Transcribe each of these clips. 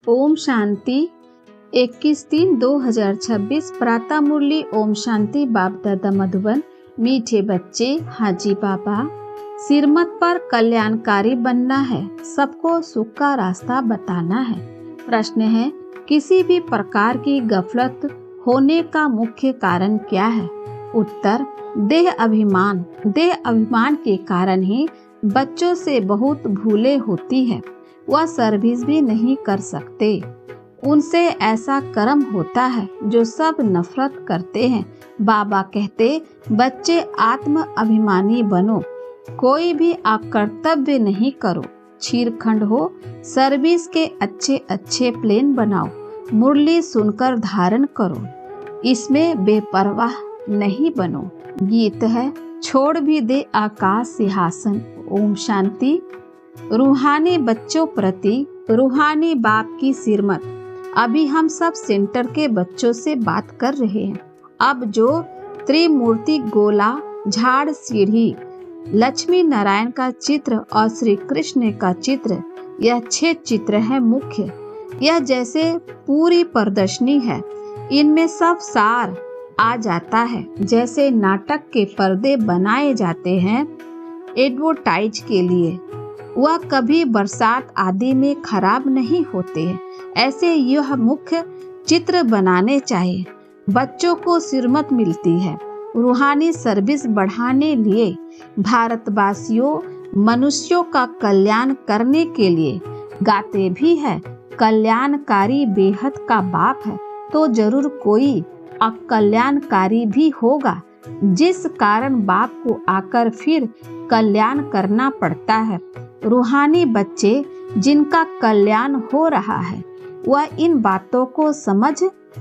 ओम शांति 21/3/2026 प्रातः मुरली। ओम शांति। बाप दादा मधुबन। मीठे बच्चे, हाजी बाबा, सिरमत पर कल्याणकारी बनना है, सबको सुख का रास्ता बताना है। प्रश्न है, किसी भी प्रकार की गफलत होने का मुख्य कारण क्या है? उत्तर, देह अभिमान। देह अभिमान के कारण ही बच्चों से बहुत भूलें होती है। वह सर्विस भी नहीं कर सकते। उनसे ऐसा कर्म होता है जो सब नफरत करते हैं। बाबा कहते, बच्चे आत्म अभिमानी बनो, कोई भी अकर्तव्य नहीं करो। छीरखंड हो, सर्विस के अच्छे अच्छे प्लेन बनाओ, मुरली सुनकर धारण करो, इसमें बेपरवाह नहीं बनो। गीत है, छोड़ भी दे आकाश सिंहासन। ओम शांति। रूहानी बच्चों प्रति रूहानी बाप की सिरमत। अभी हम सब सेंटर के बच्चों से बात कर रहे हैं। अब जो त्रिमूर्ति गोला, झाड़, सीढ़ी, लक्ष्मी नारायण का चित्र और श्री कृष्ण का चित्र, यह 6 चित्र है मुख्य। यह जैसे पूरी प्रदर्शनी है, इनमें सब सार आ जाता है। जैसे नाटक के पर्दे बनाए जाते हैं एडवर्टाइज के लिए, वह कभी बरसात आदि में खराब नहीं होते हैं। ऐसे यह मुख्य चित्र बनाने चाहिए। बच्चों को सिरमत मिलती है रूहानी सर्विस बढ़ाने लिए, भारतवासियों मनुष्यों का कल्याण करने के लिए। गाते भी है, कल्याणकारी बेहद का बाप है, तो जरूर कोई अकल्याणकारी भी होगा, जिस कारण बाप को आकर फिर कल्याण करना पड़ता है। रूहानी बच्चे जिनका कल्याण हो रहा है, वह इन बातों को समझ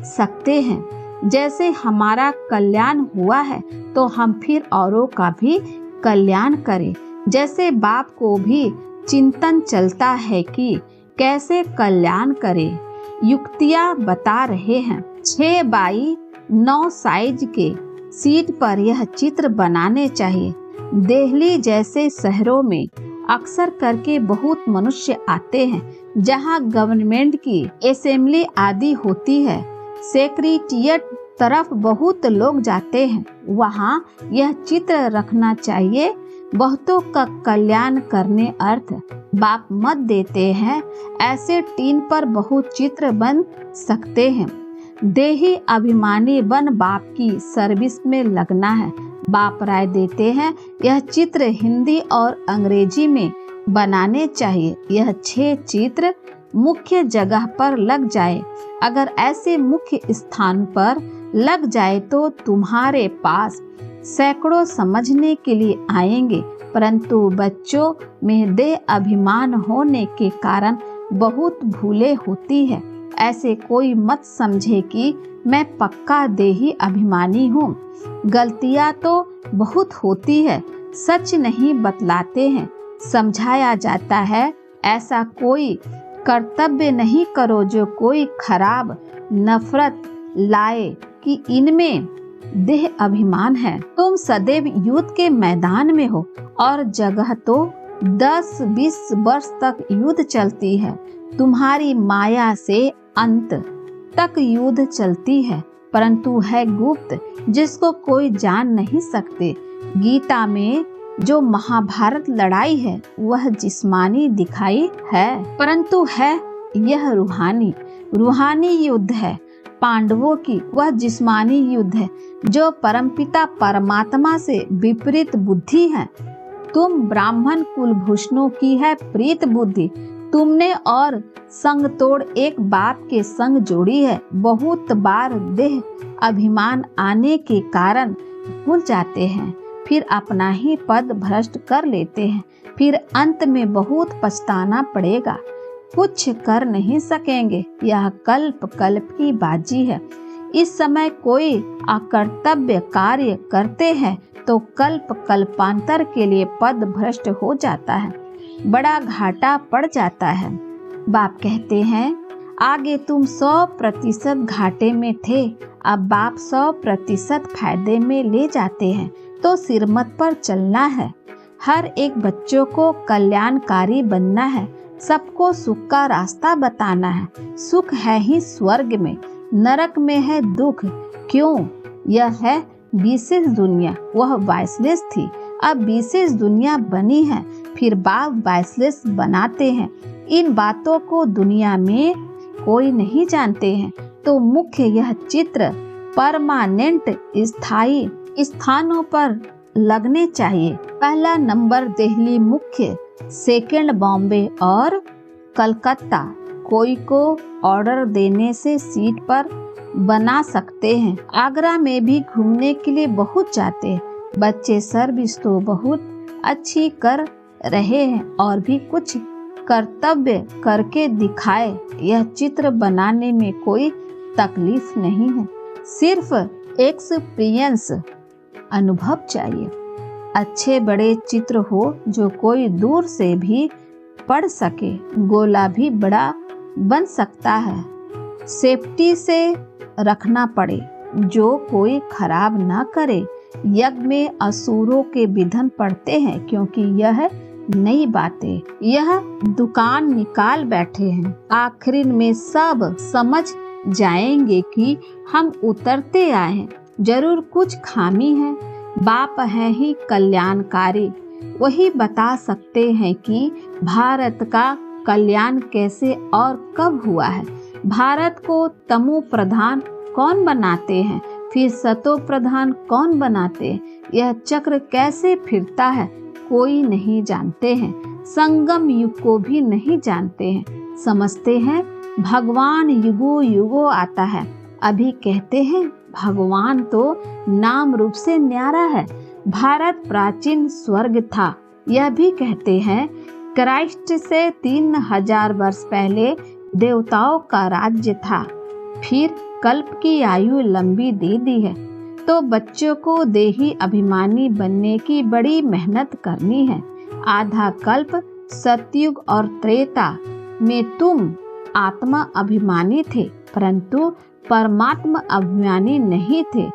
सकते हैं। जैसे हमारा कल्याण हुआ है तो हम फिर औरों का भी कल्याण करें। जैसे बाप को भी चिंतन चलता है कि कैसे कल्याण करें, युक्तियाँ बता रहे हैं। 6x9 साइज के सीट पर यह चित्र बनाने चाहिए। दिल्ली जैसे शहरों में अक्सर करके बहुत मनुष्य आते हैं, जहां गवर्नमेंट की असेंबली आदि होती है। सेक्रेटेरिएट तरफ बहुत लोग जाते हैं, वहां यह चित्र रखना चाहिए। बहुतों का कल्याण करने अर्थ बाप मत देते हैं। ऐसे टीन पर बहुत चित्र बन सकते हैं। देही अभिमानी बन बाप की सर्विस में लगना है। बाप राय देते हैं, यह चित्र हिंदी और अंग्रेजी में बनाने चाहिए। यह 6 चित्र मुख्य जगह पर लग जाए। अगर ऐसे मुख्य स्थान पर लग जाए तो तुम्हारे पास सैकड़ों समझने के लिए आएंगे, परंतु बच्चों में देह अभिमान होने के कारण बहुत भूलें होती है। ऐसे कोई मत समझे कि मैं पक्का देही अभिमानी हूँ। गलतियाँ तो बहुत होती है, सच नहीं बतलाते हैं। समझाया जाता है, ऐसा कोई कर्तव्य नहीं करो जो कोई खराब नफरत लाए कि इनमें देह अभिमान है। तुम सदैव युद्ध के मैदान में हो और जगह तो 10-20 वर्ष तक युद्ध चलती है। तुम्हारी माया से अंत तक युद्ध चलती है, परंतु है गुप्त, जिसको कोई जान नहीं सकते। गीता में जो महाभारत लड़ाई है वह जिस्मानी दिखाई है, परंतु है यह रूहानी। रूहानी युद्ध है पांडवों की, वह जिस्मानी युद्ध है जो परमपिता परमात्मा से विपरीत बुद्धि है। तुम ब्राह्मण कुलभूषणों की है प्रीत बुद्धि। तुमने और संग तोड़ एक बाप के संग जोड़ी है। बहुत बार देह अभिमान आने के कारण भूल जाते हैं, फिर अपना ही पद भ्रष्ट कर लेते हैं। फिर अंत में बहुत पछताना पड़ेगा, कुछ कर नहीं सकेंगे। यह कल्प कल्प की बाजी है। इस समय कोई अकर्तव्य कार्य करते हैं तो कल्प कल्पांतर के लिए पद भ्रष्ट हो जाता है, बड़ा घाटा पड़ जाता है। बाप कहते हैं, आगे तुम 100% घाटे में थे, अब बाप 100% फायदे में ले जाते हैं। तो सिरमत पर चलना है। हर एक बच्चों को कल्याणकारी बनना है। सबको सुख का रास्ता बताना है। सुख है ही स्वर्ग में, नरक में है दुख। क्यों? यह है विशेष दुनिया, वह वाइसलेस थी, अब विशेष दुनिया बनी है, फिर बाप वाइसलेस बनाते हैं। इन बातों को दुनिया में कोई नहीं जानते हैं। तो मुख्य यह चित्र परमानेंट स्थायी स्थानों पर लगने चाहिए। पहला नंबर दिल्ली मुख्य, सेकंड बॉम्बे और कलकत्ता। कोई को ऑर्डर देने से सीट पर बना सकते हैं। आगरा में भी घूमने के लिए बहुत जाते हैं। बच्चे सर्विस तो बहुत अच्छी कर रहे हैं और भी कुछ कर्तव्य करके दिखाए। यह चित्र बनाने में कोई तकलीफ नहीं है, सिर्फ एक्सपीरियंस अनुभव चाहिए। अच्छे बड़े चित्र हो जो कोई दूर से भी पढ़ सके। गोला भी बड़ा बन सकता है, सेफ्टी से रखना पड़े, जो कोई खराब ना करे। यज्ञ में असुरों के विधन पढ़ते हैं, क्योंकि यह नई बातें यह दुकान निकाल बैठे हैं। आखिर में सब समझ जाएंगे कि हम उतरते आए हैं, जरूर कुछ खामी है। बाप है ही कल्याणकारी, वही बता सकते हैं कि भारत का कल्याण कैसे और कब हुआ है। भारत को तमो प्रधान कौन बनाते हैं, फिर सतो प्रधान कौन बनाते हैं। यह चक्र कैसे फिरता है कोई नहीं जानते हैं। संगम युग को भी नहीं जानते हैं। समझते हैं भगवान युगो युगो आता है। अभी कहते हैं भगवान तो नाम रूप से न्यारा है। भारत प्राचीन स्वर्ग था, यह भी कहते हैं। क्राइस्ट से 3000 वर्ष पहले देवताओं का राज्य था, फिर कल्प की आयु लंबी दे दी है। तो बच्चों को देही अभिमानी बनने की बड़ी मेहनत करनी है। आधा कल्प सतयुग और त्रेता में तुम आत्मा अभिमानी थे, परंतु परमात्मा अभिमानी नहीं थे।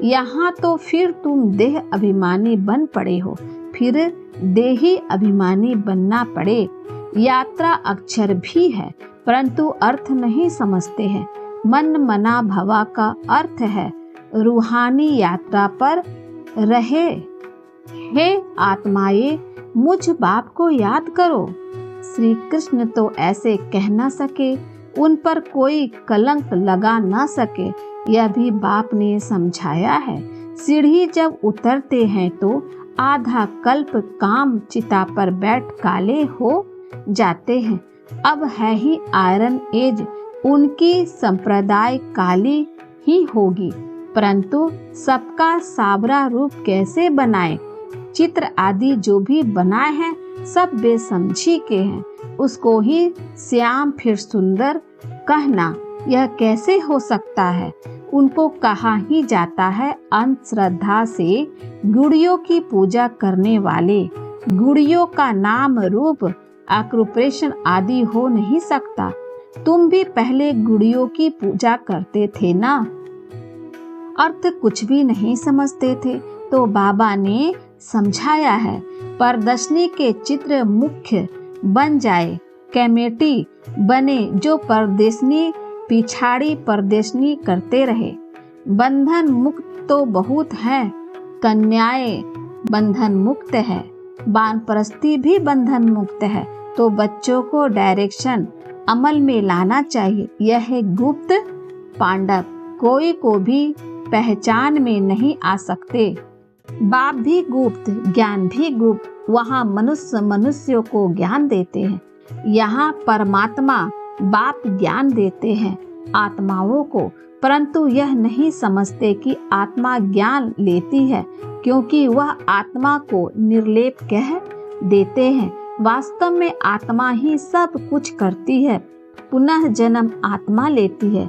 यहाँ तो फिर तुम देह अभिमानी बन पड़े हो, फिर देही अभिमानी बनना पड़े। यात्रा अक्षर भी है, परंतु अर्थ नहीं समझते हैं। मन मना भवा का अर्थ है रूहानी यात्रा पर रहे। हे आत्माए, मुझ बाप को याद करो। श्री कृष्ण तो ऐसे कह ना सके, उन पर कोई कलंक लगा ना सके, यह भी बाप ने समझाया है। सीढ़ी जब उतरते हैं तो आधा कल्प काम चिता पर बैठ काले हो जाते हैं। अब है ही आयरन एज, उनकी संप्रदाय काली ही होगी, परंतु सबका साबरा रूप कैसे बनाए। चित्र आदि जो भी बनाए हैं सब बेसमझी के हैं। उसको ही श्याम फिर सुंदर कहना यह कैसे हो सकता है। उनको कहा ही जाता है अंधश्रद्धा से गुड़ियों की पूजा करने वाले। गुड़ियों का नाम रूप आक्रोपेशन आदि हो नहीं सकता। तुम भी पहले गुड़ियों की पूजा करते थे ना, अर्थ कुछ भी नहीं समझते थे, तो बाबा ने समझाया है। प्रदर्शनी के चित्र मुख्य बन जाए, कमेटी बने जो प्रदर्शनी पिछाड़ी प्रदर्शनी करते रहे। बंधन मुक्त तो बहुत है, कन्याएं बंधन मुक्त है, वानप्रस्थी भी बंधन मुक्त है। तो बच्चों को डायरेक्शन अमल में लाना चाहिए। यह है गुप्त पांडव, कोई को भी पहचान में नहीं आ सकते। बाप भी गुप्त, ज्ञान भी गुप्त। वहाँ मनुष्य मनुष्यों को ज्ञान देते हैं, यहाँ परमात्मा बाप ज्ञान देते हैं आत्माओं को। परंतु यह नहीं समझते कि आत्मा ज्ञान लेती है, क्योंकि वह आत्मा को निर्लेप कह देते हैं। वास्तव में आत्मा ही सब कुछ करती है, पुनः जन्म आत्मा लेती है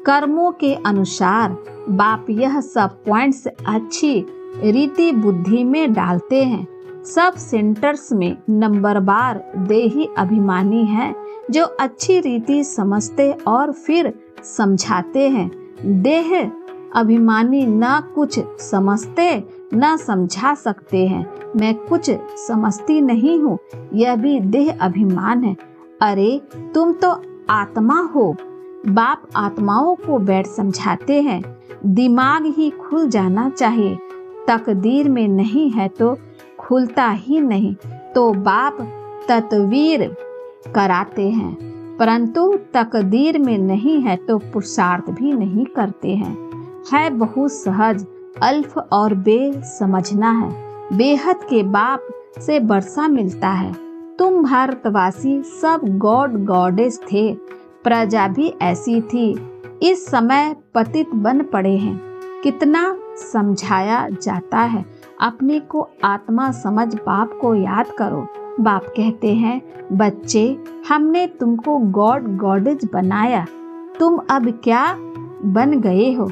कर्मों के अनुसार। बाप यह सब पॉइंट्स अच्छी रीति बुद्धि में डालते हैं। सब सेंटर्स में नंबरवार देही अभिमानी हैं, जो अच्छी रीति समझते और फिर समझाते हैं। देह अभिमानी न कुछ समझते न समझा सकते हैं। मैं कुछ समझती नहीं हूँ, यह भी देह अभिमान है। अरे तुम तो आत्मा हो। बाप आत्माओं को बैठ समझाते हैं, दिमाग ही खुल जाना चाहिए। तकदीर में नहीं है तो खुलता ही नहीं। तो बाप तत्वीर कराते हैं, परंतु तकदीर में नहीं है तो पुरुषार्थ भी नहीं करते हैं। है बहुत सहज, अल्फ और बे समझना है। बेहद के बाप से वर्षा मिलता है। तुम भारतवासी सब गॉड गॉडेस थे, प्रजा भी ऐसी थी। इस समय पतित बन पड़े हैं। कितना समझाया जाता है, अपने को आत्मा समझ बाप को याद करो। बाप कहते हैं, बच्चे हमने तुमको गॉड गॉडेज बनाया, तुम अब क्या बन गए हो।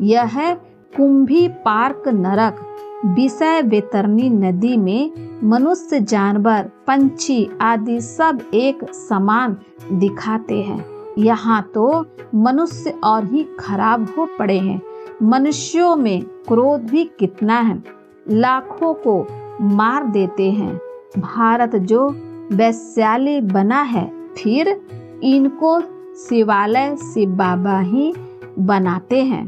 यह है कुंभी पार्क नरक। विषय वेतरनी नदी में मनुष्य, जानवर, पंछी आदि सब एक समान दिखाते हैं। यहाँ तो मनुष्य और ही खराब हो पड़े हैं। मनुष्यों में क्रोध भी कितना है, लाखों को मार देते हैं। भारत जो वैश्यालय बना है, फिर इनको शिवालय शिव बाबा ही बनाते हैं।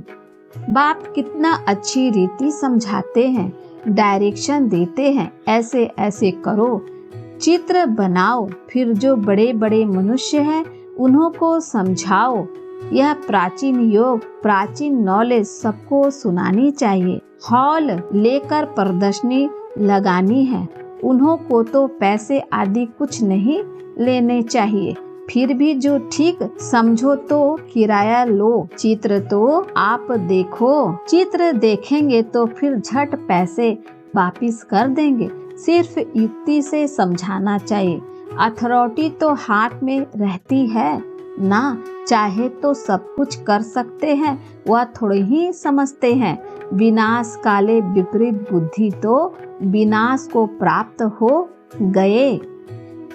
बाप कितना अच्छी रीति समझाते हैं, डायरेक्शन देते हैं, ऐसे ऐसे करो, चित्र बनाओ, फिर जो बड़े बड़े मनुष्य हैं उन्हों को समझाओ। यह प्राचीन योग, प्राचीन नॉलेज सबको सुनानी चाहिए। हॉल लेकर प्रदर्शनी लगानी है। उन्हों को तो पैसे आदि कुछ नहीं लेने चाहिए, फिर भी जो ठीक समझो तो किराया लो। चित्र तो आप देखो, चित्र देखेंगे तो फिर झट पैसे वापिस कर देंगे। सिर्फ युक्ति से समझाना चाहिए। अथॉरिटी तो हाथ में रहती है ना, चाहे तो सब कुछ कर सकते हैं, वह थोड़े ही समझते हैं। विनाश काले विपरीत बुद्धि तो विनाश को प्राप्त हो गए।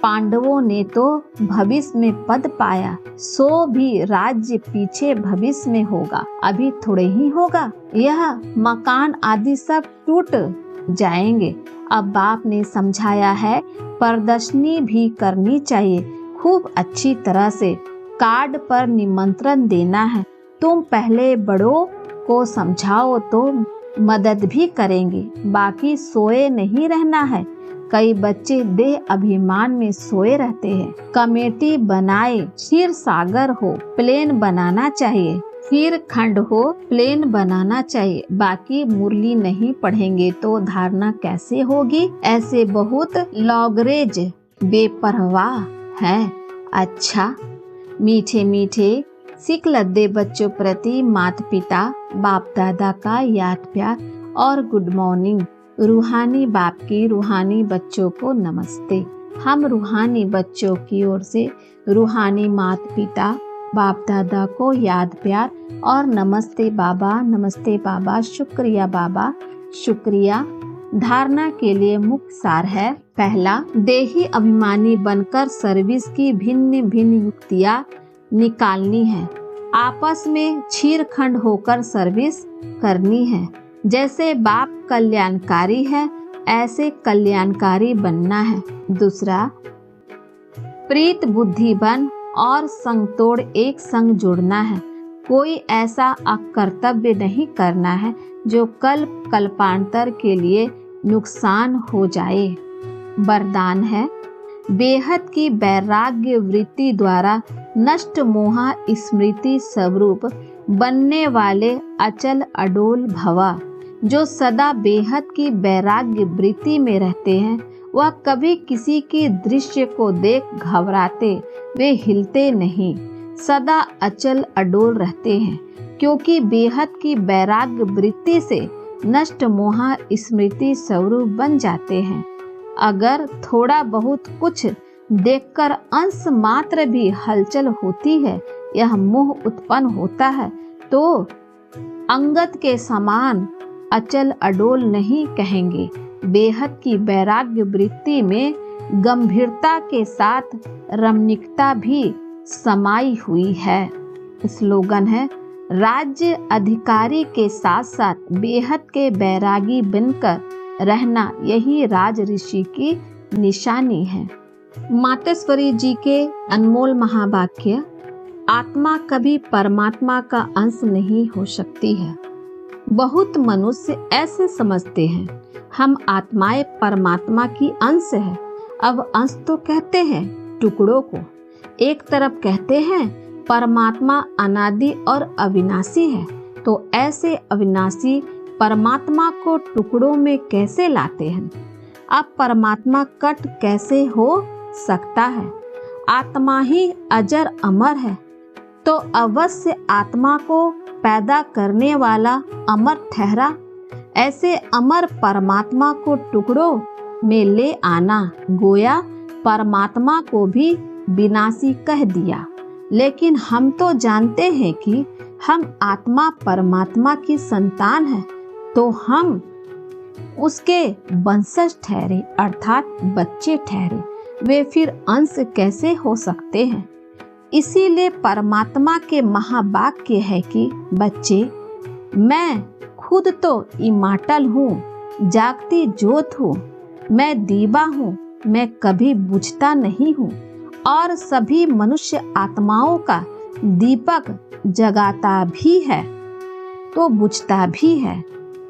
पांडवों ने तो भविष्य में पद पाया, सो भी राज्य पीछे भविष्य में होगा, अभी थोड़े ही होगा। यह मकान आदि सब टूट जाएंगे। अब बाप ने समझाया है, प्रदर्शनी भी करनी चाहिए खूब अच्छी तरह से। कार्ड पर निमंत्रण देना है। तुम पहले बड़ों को समझाओ तो मदद भी करेंगे, बाकी सोए नहीं रहना है। कई बच्चे देह अभिमान में सोए रहते हैं। कमेटी बनाए, क्षीर सागर हो, प्लेन बनाना चाहिए। खीर खंड हो, प्लेन बनाना चाहिए। बाकी मुरली नहीं पढ़ेंगे तो धारणा कैसे होगी। ऐसे बहुत लॉगरेज बेपरवाह हैं। अच्छा, मीठे मीठे सिख लद्दे बच्चों प्रति माता पिता बाप दादा का याद प्यार और गुड मॉर्निंग। रूहानी बाप की रूहानी बच्चों को नमस्ते। हम रूहानी बच्चों की ओर से रूहानी माता पिता बाप दादा को याद प्यार और नमस्ते बाबा, शुक्रिया बाबा, शुक्रिया। धारणा के लिए मुख्य सार है, पहला, देही अभिमानी बनकर सर्विस की भिन्न भिन्न युक्तियाँ निकालनी है। आपस में छीरखंड होकर सर्विस करनी है। जैसे बाप कल्याणकारी है, ऐसे कल्याणकारी बनना है। दूसरा, प्रीत बुद्धि बन और संग तोड़ एक संग जुड़ना है। कोई ऐसा अकर्तव्य नहीं करना है जो कल्प कल्पांतर के लिए नुकसान हो जाए। वरदान है, बेहद की वैराग्य वृत्ति द्वारा नष्ट मोहा स्मृति स्वरूप बनने वाले अचल अडोल भवा। जो सदा बेहद की वैराग्य वृत्ति में रहते हैं, वह कभी किसी की दृश्य को देख घबराते वे हिलते नहीं, सदा अचल अडोल रहते हैं, क्योंकि बेहद की वैराग्य वृत्ति से नष्ट मोहा स्मृति स्वरूप बन जाते हैं। अगर थोड़ा बहुत कुछ देखकर अंश मात्र भी हलचल होती है, यह मोह उत्पन्न होता है, तो अंगद के समान अचल अडोल नहीं कहेंगे। बेहद की वैराग्य वृत्ति में गंभीरता के साथ रमणीकता भी समाई हुई है। स्लोगन है, राज्य अधिकारी के साथ साथ बेहद के बैरागी बनकर रहना, यही राज ऋषि की निशानी है। मातेश्वरी जी के अनमोल महावाक्य, आत्मा कभी परमात्मा का अंश नहीं हो सकती है। बहुत मनुष्य ऐसे समझते हैं हम आत्माएं परमात्मा की अंश है। अब अंश तो कहते हैं टुकड़ों को। एक तरफ कहते हैं परमात्मा अनादि और अविनाशी है, तो ऐसे अविनाशी परमात्मा को टुकड़ों में कैसे लाते हैं? अब परमात्मा कट कैसे हो सकता है? आत्मा ही अजर अमर है, तो अवश्य आत्मा को पैदा करने वाला अमर ठहरा। ऐसे अमर परमात्मा को टुकड़ों में ले आना गोया परमात्मा को भी विनाशी कह दिया। लेकिन हम तो जानते हैं कि हम आत्मा परमात्मा की संतान हैं, तो हम उसके वंशज ठहरे, अर्थात बच्चे ठहरे। वे फिर अंश कैसे हो सकते हैं? इसीलिए परमात्मा के महावाक्य है कि बच्चे, मैं खुद तो इमार्टल हूँ, जागती ज्योत हूँ, मैं दीवा हूँ, मैं कभी बुझता नहीं हूँ और सभी मनुष्य आत्माओं का दीपक जगाता भी है तो बुझता भी है।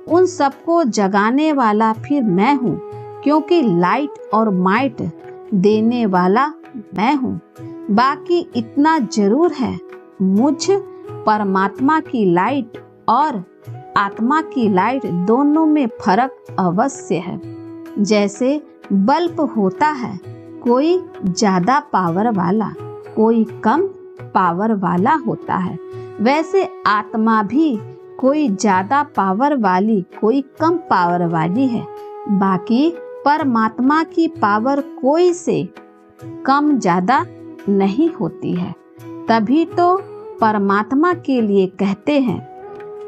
उन सबको जगाने वाला फिर मैं हूँ, क्योंकि लाइट और माइट देने वाला मैं हूँ। बाकी इतना जरूर है, मुझ परमात्मा की लाइट और आत्मा की लाइट दोनों में फर्क अवश्य है। जैसे बल्ब होता है, कोई ज्यादा पावर वाला, कोई कम पावर वाला होता है, वैसे आत्मा भी कोई ज्यादा पावर वाली, कोई कम पावर वाली है। बाकी परमात्मा की पावर कोई से कम ज्यादा नहीं होती है। तभी तो परमात्मा के लिए कहते हैं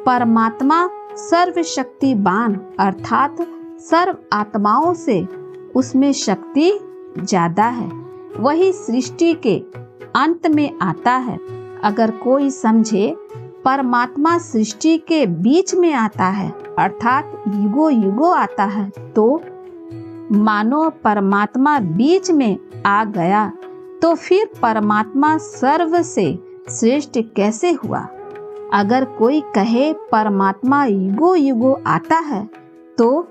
परमात्मा सर्वशक्तिवान, अर्थात सर्व आत्माओं से उसमें शक्ति ज्यादा है। वही सृष्टि के अंत में आता है। अगर कोई समझे परमात्मा सृष्टि के बीच में आता है, अर्थात युगों युगों आता है, तो मानो परमात्मा बीच में आ गया, तो फिर परमात्मा सर्व से श्रेष्ठ कैसे हुआ? अगर कोई कहे परमात्मा युगों युगों आता है, तो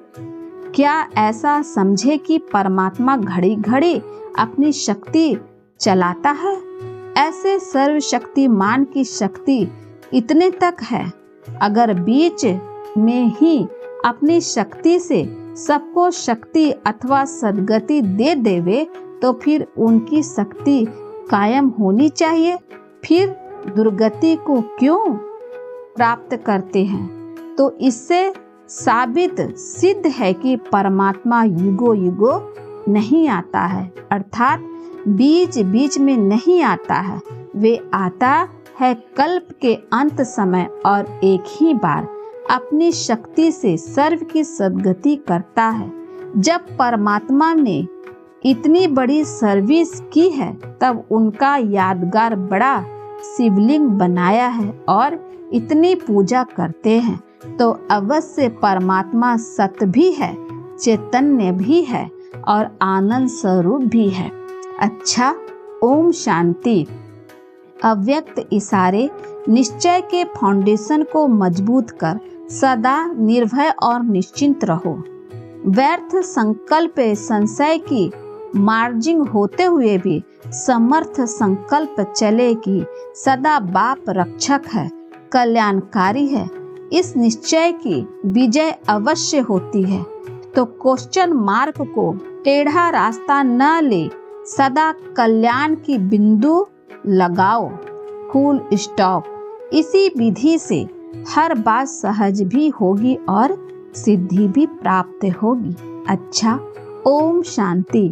क्या ऐसा समझे कि परमात्मा घड़ी घड़ी अपनी शक्ति चलाता है? ऐसे सर्वशक्तिमान की शक्ति इतने तक है। अगर बीच में ही अपनी शक्ति से सबको शक्ति अथवा सद्गति दे देवे, तो फिर उनकी शक्ति कायम होनी चाहिए। फिर दुर्गति को क्यों प्राप्त करते हैं? तो इससे साबित सिद्ध है कि परमात्मा युगों युगों नहीं आता है, अर्थात बीच बीच में नहीं आता है। वे आता है कल्प के अंत समय और एक ही बार अपनी शक्ति से सर्व की सद्गति करता है। जब परमात्मा ने इतनी बड़ी सर्विस की है, तब उनका यादगार बड़ा शिवलिंग बनाया है और इतनी पूजा करते हैं, तो अवश्य परमात्मा सत्य भी है, चैतन्य भी है और आनंद स्वरूप भी है। अच्छा, ओम शांति। अव्यक्त इशारे निश्चय के फाउंडेशन को मजबूत कर सदा निर्भय और निश्चिंत रहो। व्यर्थ संकल्प संशय की मार्जिंग होते हुए भी समर्थ संकल्प चले कि सदा बाप रक्षक है, कल्याणकारी है। इस निश्चय की विजय अवश्य होती है। तो क्वेश्चन मार्क को टेढ़ा रास्ता न ले, सदा कल्याण की बिंदु लगाओ, फुल स्टॉप। इसी विधि से हर बात सहज भी होगी और सिद्धि भी प्राप्त होगी। अच्छा, ओम शांति।